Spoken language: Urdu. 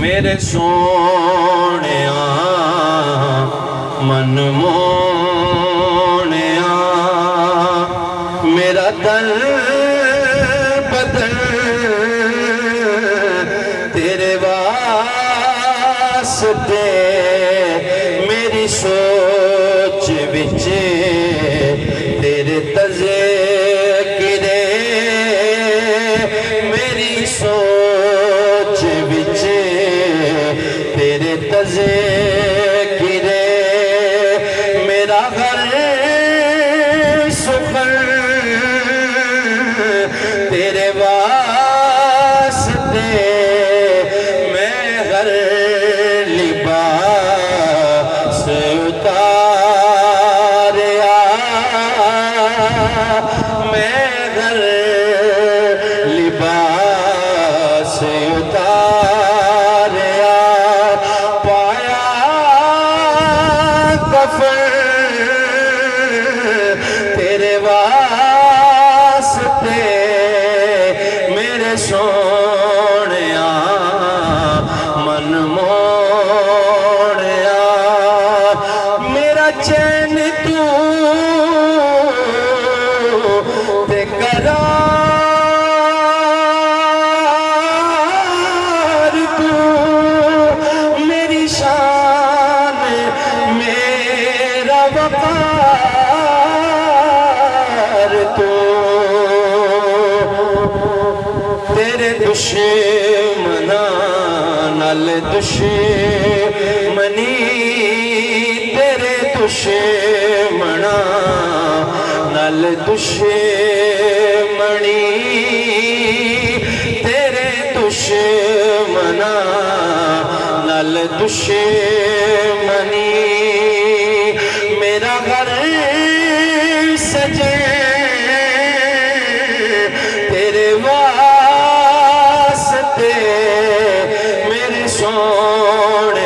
میرے سونیا من مونیا میرا دل بدل تیرے واسطے میری سوچ وچ تیرے تذکرے میری سوچ وچ تیرے تذکرے میرا گھر سخن تیرے واسطے میں گھر لباس اتاریا میں گھر لباس اتاریا پایا کفن تیرے واسطے میرے سونیا من موڑیا میرا چین تو تے قرار تو میری شان میرا وقار تو تیرے دشمناں نال دشمنی تیرے دشمناں نال دشمنی تیرے دشمناں نال دشمنی میرا گھر سجے تیرے واسطے میرے سونے